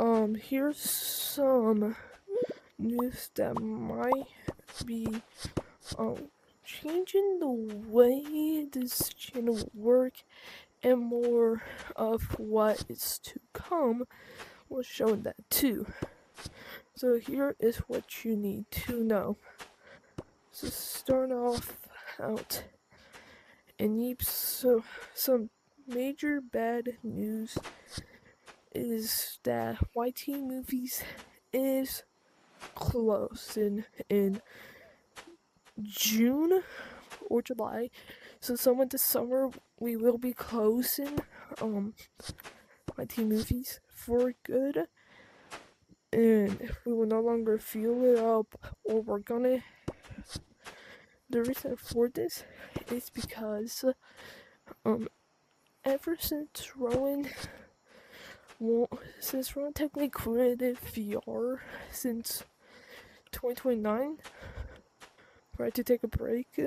Here's some news that might be changing the way this channel will work, and more of what is to come will show that too. So here is what you need to know. So start off out, and some major bad news is that YT Movies is closing in June or July. So some of the summer we will be closing YT Movies for good, and we will no longer fuel it up or work on it. The reason for this is because ever since Rowan technically created VR since 2029, tried to take a break.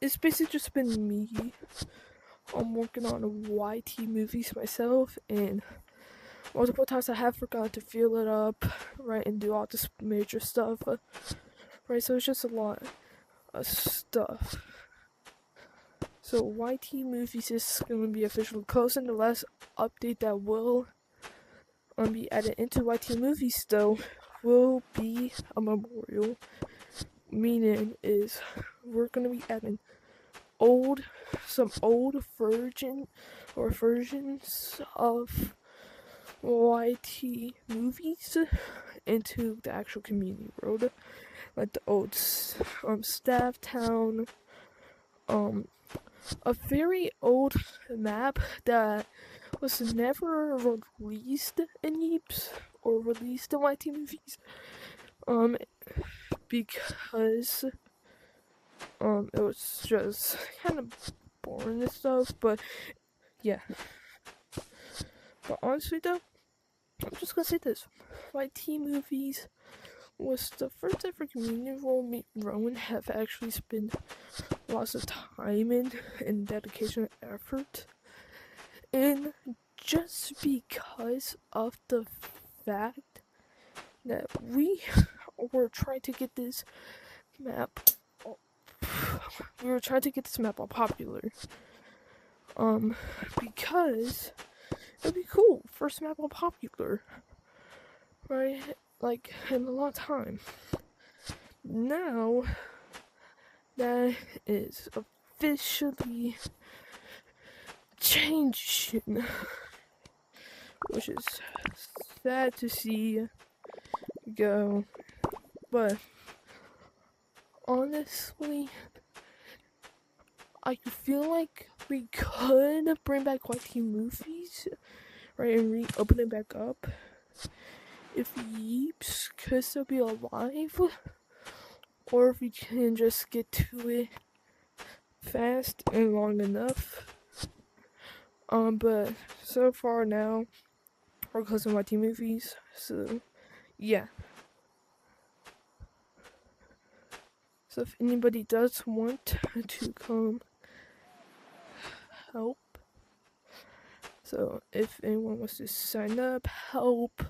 It's basically just been me. I'm working on YT Movies myself, and multiple times I have forgotten to fill it up, right, and do all this major stuff, right, so it's just a lot of stuff. So YT Movies is going to be officially closing. The last update that will be added into YT Movies, though, will be a memorial. Meaning is we're going to be adding some old versions of YT Movies into the actual community world, like the old Staff Town, a very old map that was never released in Yeeps or released in YT Movies, because it was just kind of boring and stuff, but yeah. But honestly though, I'm just gonna say this. YT Movies was the first ever community role me and Rowan have actually spent lots of time in and dedication and effort. And just because of the fact that we were trying to get this map all popular. Because it'd be cool. First map all popular. Right? Like, in a long time. Now, that is officially changing. Which is sad to see go. But, honestly, I feel like we could bring back YT Movies, right, and reopen it back up if Yeeps could still be alive, or if we can just get to it fast and long enough. But so far now, we're closing YT Movies, so yeah. So if anybody does want to come help, so if anyone wants to sign up, help,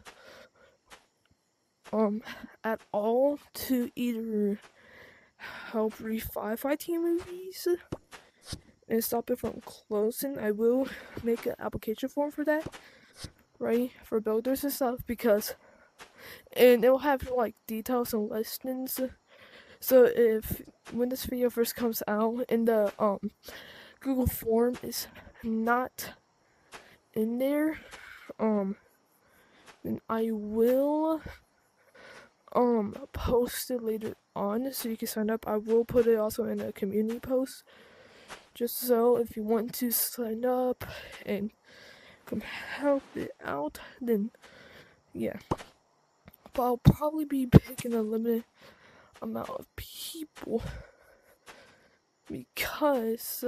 at all to either help revive YT Movies and stop it from closing, I will make an application form for that, right, for builders and stuff, and it'll have like details and listings. So when this video first comes out and the Google form is not in there, then I will post it later on so you can sign up. I will put it also in a community post, just so if you want to sign up and come help it out, then yeah. But I'll probably be picking a limited amount of people because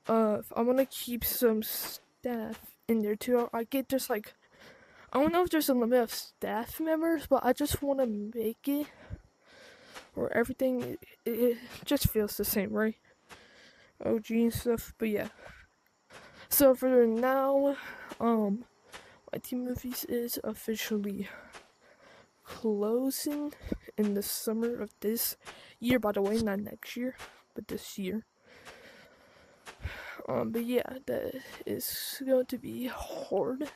I'm gonna keep some staff in there too. I get just like, I don't know if there's a limit of staff members, but I just want to make it where everything it just feels the same, right? OG and stuff, but yeah. So for now, YT Movies is officially closing in the summer of this year, by the way, not next year, but this year. But yeah, that is going to be hard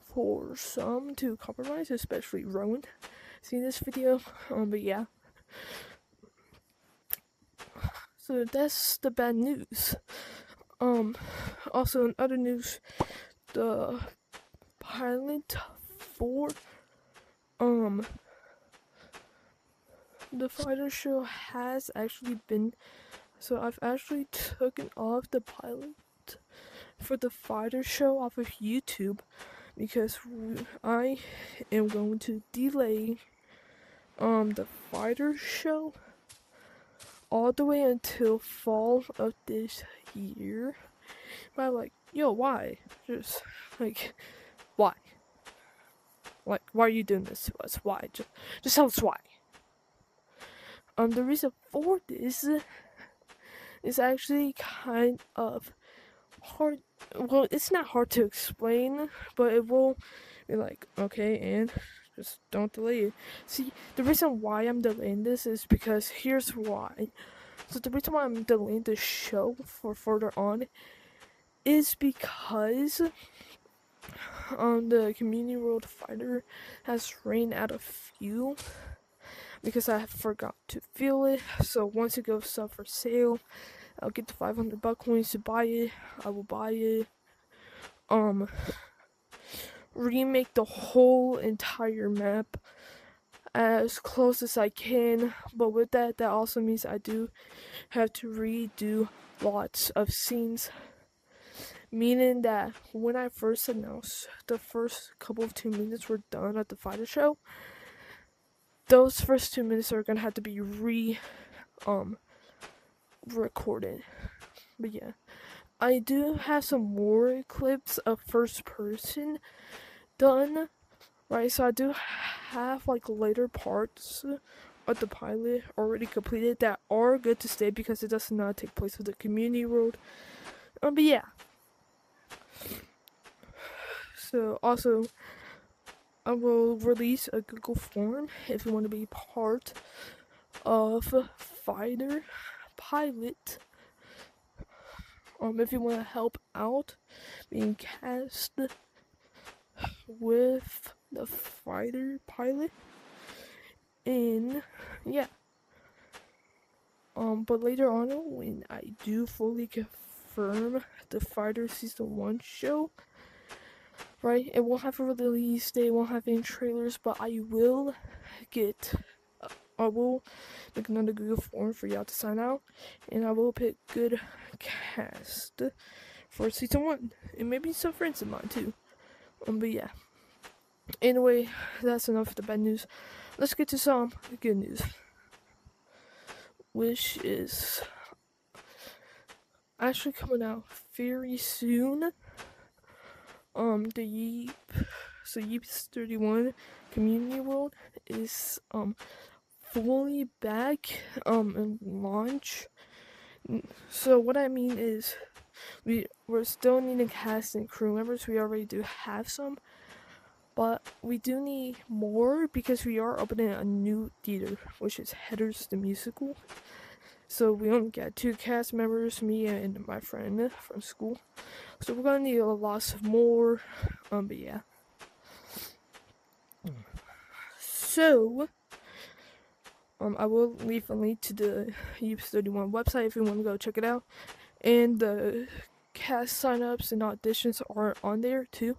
for some to compromise, especially Rowan seeing this video. But yeah. So that's the bad news. Also in other news, the pilot for the fighter show has actually been, so I've actually taken off the pilot for the fighter show off of YouTube because I am going to delay the fighter show all the way until fall of this year. But I'm like, yo, why? Just like, why? Like, why are you doing this to us? Why? Just tell us why. The reason for this is actually kind of hard. Well, it's not hard to explain, but it will be like, okay, and just don't delay it. See, the reason why I'm delaying this is because here's why. So the reason why I'm delaying the show for further on is because the Community World Fighter has ran out of fuel because I forgot to fill it. So once it goes up for sale, I'll get the 500 buck coins to buy it. I will buy it. Remake the whole entire map as close as I can, but with that also means I do have to redo lots of scenes, meaning that when I first announced the first couple of 2 minutes were done at the fighter show, those first 2 minutes are gonna have to be recorded. But yeah, I do have some more clips of first person done, right? So I do have like later parts of the pilot already completed that are good to stay because it does not take place with the Community World. But yeah. So also, I will release a Google form if you want to be part of Fighter Pilot. If you want to help out being cast with the Fighter Pilot, and yeah. But later on, when I do fully confirm the Fighter Season 1 show, right, it won't have a release date, it won't have any trailers, but I will make another Google form for y'all to sign out, and I will pick good cast for Season 1, and maybe some friends of mine too. But yeah. Anyway, that's enough of the bad news. Let's get to some good news, which is actually coming out very soon. The Yeeps 31 Community World is fully back in launch. So what I mean is we're still needing cast and crew members. We already do have some, but we do need more because we are opening a new theater, which is Headers the Musical. So we only got 2 cast members, me and my friend from school. So we're gonna need a lot more. But yeah. So I will leave a link to the Yeeps 31 website if you want to go check it out. And the cast signups and auditions are on there too.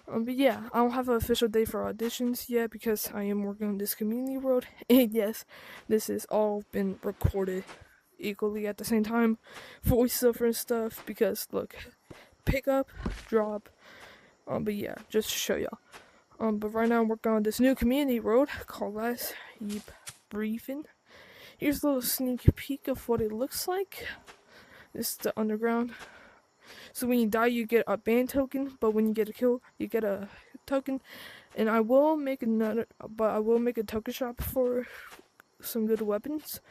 But yeah, I don't have an official date for auditions yet because I am working on this Community World. And yes, this has all been recorded equally at the same time, voiceover and stuff, because look, pick up, drop. But yeah, just to show y'all. But right now I'm working on this new Community World called Last Yeep Briefing. Here's a little sneak peek of what it looks like. This is the underground. So when you die, you get a band token, but when you get a kill, you get a token. And I will make a token shop for some good weapons.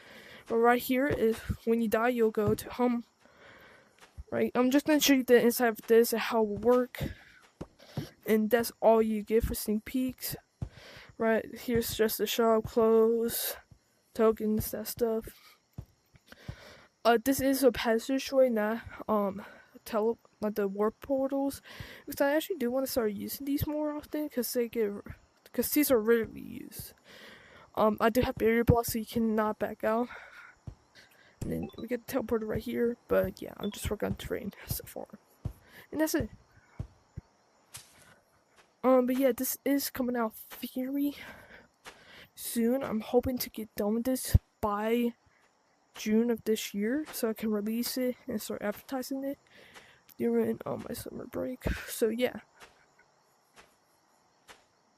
But right here is when you die, you'll go to home. Right, I'm just gonna show you the inside of this and how it will work. and that's all you get for sneak peeks. Right here's just the shop clothes, tokens, that stuff. This is a passageway, not like the warp portals, because I actually do want to start using these more often because these are rarely used. I do have barrier blocks so you cannot back out. And then we get the teleporter right here, but yeah, I'm just working on terrain so far. And that's it. But yeah, this is coming out very soon. I'm hoping to get done with this by June of this year so I can release it and start advertising it during my summer break. So yeah.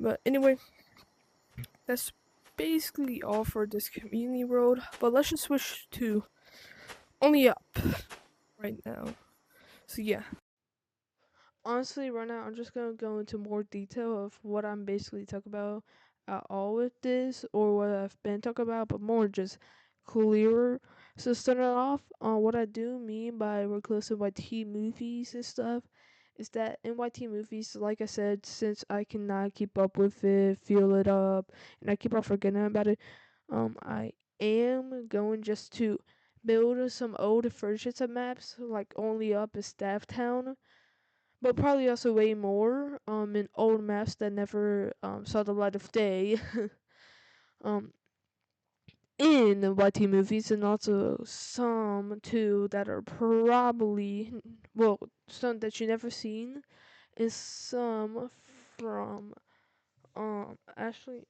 But anyway, that's basically all for this community world. But let's just switch to only up right now. So yeah. Honestly, right now I'm just gonna go into more detail of what I'm basically talking about at all with this, or what I've been talking about, but more just clearer. So starting off on what I do mean by reckless NYT movies and stuff is that NYT movies, like I said, since I cannot keep up with it, feel it up, and I keep on forgetting about it, I am going just to build some old versions of maps, like Only Up is Staff Town, but probably also way more in old maps that never saw the light of day um in the YT movies, and also some too that are probably, well, some that you never seen, and some from actually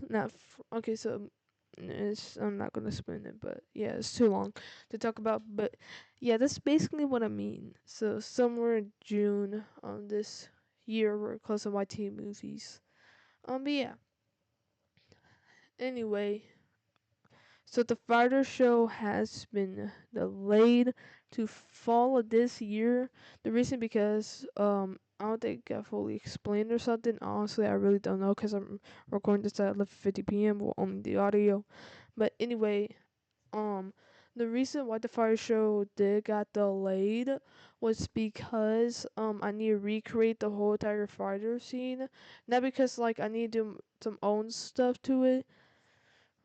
not okay, so I'm not gonna spin it, but yeah, it's too long to talk about. But yeah, that's basically what I mean. So somewhere in June this year we're close to YT movies. But yeah. Anyway, so the fighter show has been delayed to fall of this year. The reason because I don't think I fully explained or something. Honestly, I really don't know because I'm recording this at 11:50 p.m. with only the audio. But anyway, um, the reason why the fire show did got delayed was because I need to recreate the whole entire fighter scene. Not because like I need to do some own stuff to it.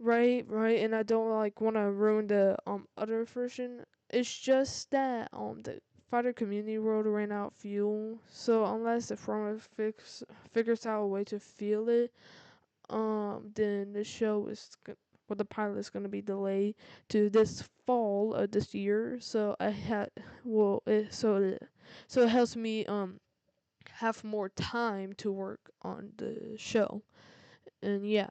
Right, and I don't like want to ruin the other version. It's just that the fighter community world ran out of fuel, so unless the firmware figures out a way to feel it, then the show well, the pilot is gonna be delayed to this fall of this year. So I had well, so it helps me have more time to work on the show, and yeah.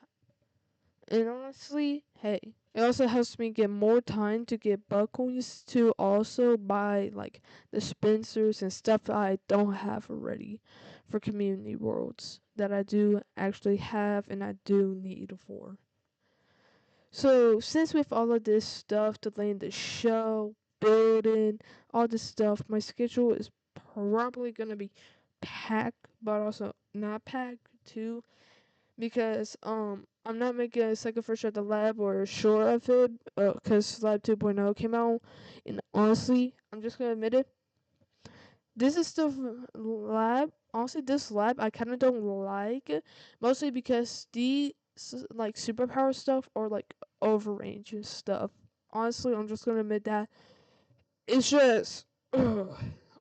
And honestly, hey, it also helps me get more time to get buckles to also buy like the Spencers and stuff I don't have already for community worlds that I do actually have and I do need for. So since with all of this stuff, delaying the show, building, all this stuff, my schedule is probably gonna be packed, but also not packed too, because I'm not making a second first at the lab or short of it, because Lab 2.0 came out, and honestly, I'm just gonna admit it, this is the lab. Honestly, this lab I kind of don't like, mostly because the like superpower stuff or like overrange and stuff. Honestly, I'm just gonna admit that it's just. Ugh.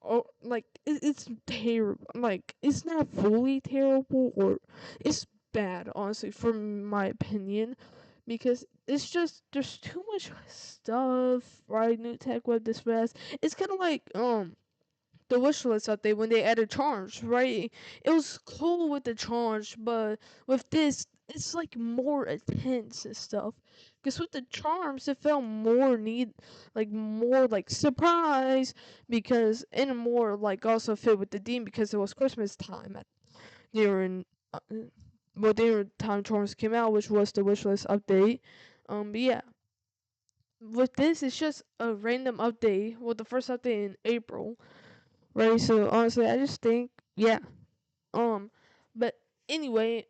Oh, like it's terrible. Like it's not fully terrible, or it's bad, honestly, from my opinion, because it's just there's too much stuff. Right, new tech web this fast. It's kind of like the wish list update when they added charms, right? It was cool with the charms, but with this, it's like more intense and stuff. Because with the charms, it felt more like surprise, because and more like also fit with the theme because it was Christmas time during, uh, during time charms came out, which was the wish list update. But yeah, with this, it's just a random update. Well, the first update in April, right? So honestly, I just think, yeah. Um, but anyway,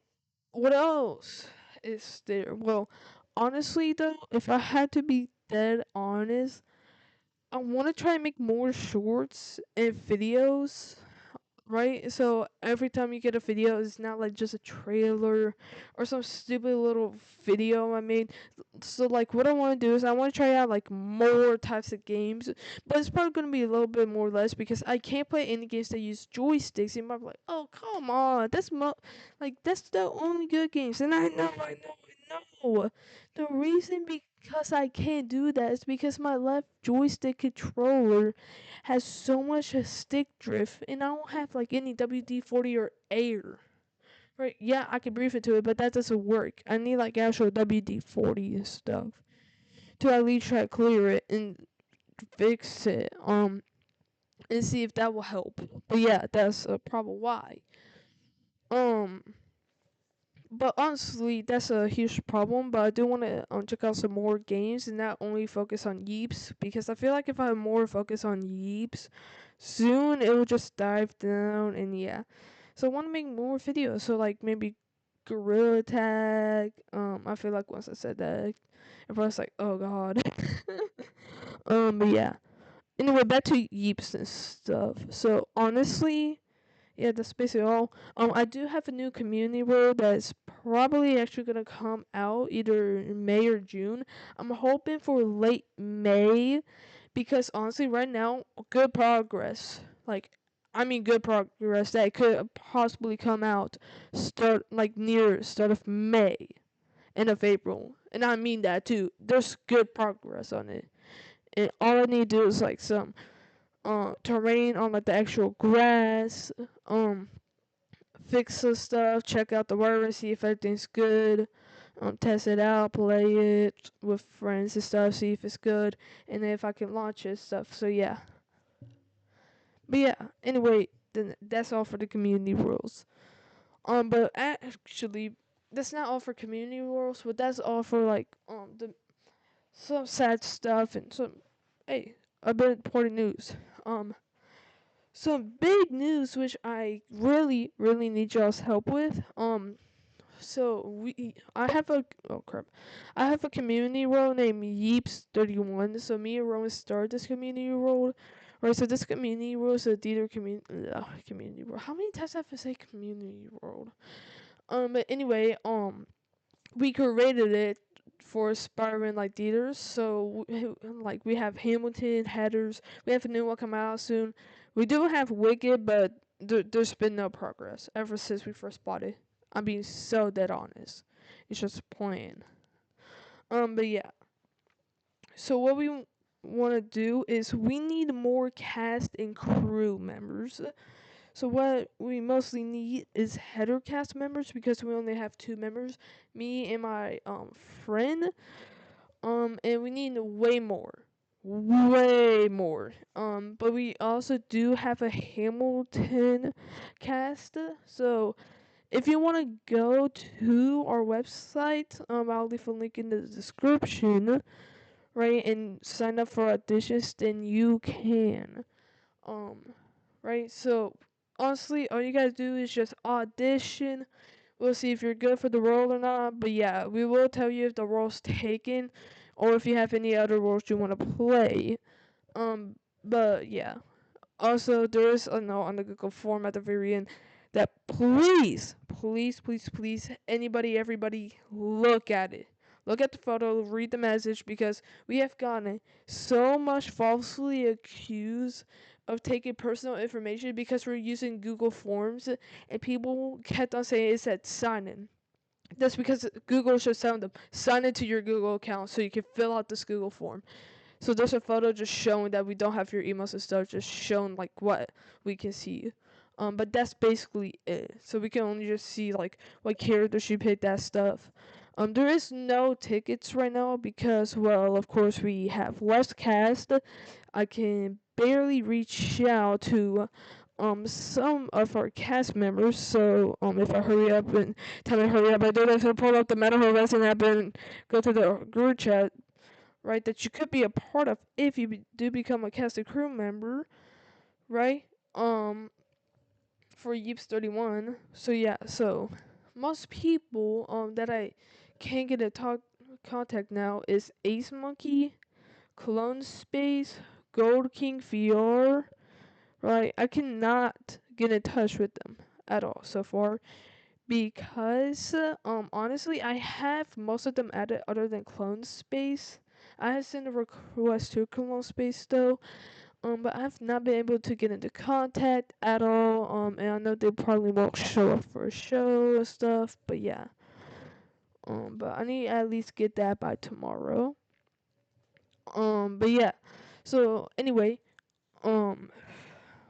what else is there? Well, honestly though, if I had to be dead honest, I want to try and make more shorts and videos. right? So every time you get a video, it's not like just a trailer or some stupid little video I made. So like what I want to do is I want to try out like more types of games, but it's probably going to be a little bit more or less because I can't play any games that use joysticks. And I'm like, oh come on, like that's the only good games, and I know. The reason because I can't do that is because my left joystick controller has so much stick drift, and I don't have like any WD-40 or air. Right? Yeah, I can brief it to it, but that doesn't work. I need like actual WD-40 and stuff to at least try to clear it and fix it. And see if that will help. But yeah, that's probably why. Um, but honestly, that's a huge problem. But I do want to check out some more games and not only focus on Yeeps, because I feel like if I more focus on Yeeps, soon it will just dive down. And yeah, so I want to make more videos. So like maybe Gorilla Tag. I feel like once I said that, everyone's like, oh god. But yeah. Anyway, back to Yeeps and stuff. So honestly, yeah, that's basically all. I do have a new community role that's probably actually gonna come out either in May or June. I'm hoping for late May because honestly, right now, good progress. Like, I mean, good progress that could possibly come out start like near start of May, end of April, and I mean that too. There's good progress on it, and all I need to do is like some terrain on like the actual grass, fix some stuff, check out the word, see if everything's good, test it out, play it with friends and stuff, see if it's good, and then if I can launch it stuff. So yeah. But yeah, anyway, then that's all for the community rules. But actually, that's not all for community rules, but that's all for like the some sad stuff and some a bit important news. Um, some big news which I really need y'all's help with. I have a oh crap, I have a community role named Yeeps31. So me and Rowan started this community role. Right, so this community role is a theater community role. How many times have I say community role? But anyway, we created it for Spider-Man like theaters. So like we have Hamilton, Headers. We have a new one coming out soon. We do have Wicked, but there's been no progress ever since we first bought it. I'm being so dead honest. It's just plain. But yeah. So what we want to do is we need more cast and crew members. So what we mostly need is header cast members because we only have 2 members, me and my friend. And we need way more. Way more. But we also do have a Hamilton cast. So if you want to go to our website, I'll leave a link in the description, right, and sign up for auditions, then you can. Um, right, so honestly, all you guys do is just audition. We'll see if you're good for the role or not. But yeah, we will tell you if the role's taken or if you have any other roles you want to play. But yeah. Also, there is a note on the Google form at the very end that please, anybody, everybody, look at it. Look at the photo, read the message, because we have gotten so much falsely accused of taking personal information because we're using Google Forms, and people kept on saying it said sign in. That's because Google should tell them sign into your Google account so you can fill out this Google form. So there's a photo just showing that we don't have your emails and stuff, just showing like what we can see. But that's basically it. So we can only just see like what characters you picked, that stuff. There is no tickets right now because, well, of course we have less cast. I can barely reach out to some of our cast members. So if I hurry up and tell me to hurry up, I do have to pull up the Mental Harassment app and go to the group chat, right, that you could be a part of if you do become a cast and crew member, right? For Yeeps31. So yeah, so most people that I can get a contact now is Ace Monkey, Clone Space, Gold King VR, right? I cannot get in touch with them at all so far because honestly I have most of them added other than Clone Space. I have sent a request to Clone Space though, but I've not been able to get into contact at all. And I know they probably won't show up for a show and stuff, but yeah. But I need to at least get that by tomorrow. But yeah. So anyway, um,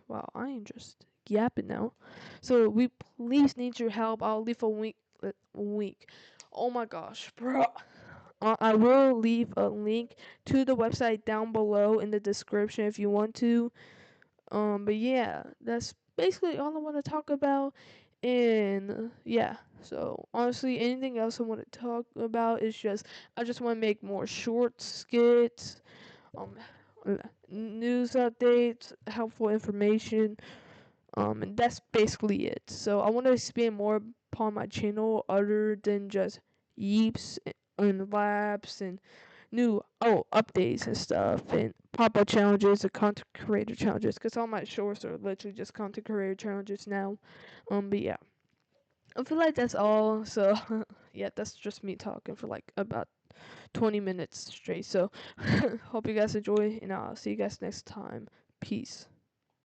wow, I am just yapping now. So we please need your help. I'll leave a week. Oh my gosh, bro. I will leave a link to the website down below in the description if you want to. But yeah, that's basically all I want to talk about. And yeah, so honestly, anything else I want to talk about is just I just want to make more short skits, um, news updates, helpful information, and that's basically it. So I want to expand more upon my channel other than just yeeps and labs and new updates and stuff and pop-up challenges and content creator challenges because all my shorts are literally just content creator challenges now. But yeah, I feel like that's all. So yeah, that's just me talking for like about 20 minutes straight. So hope you guys enjoy, and I'll see you guys next time. Peace.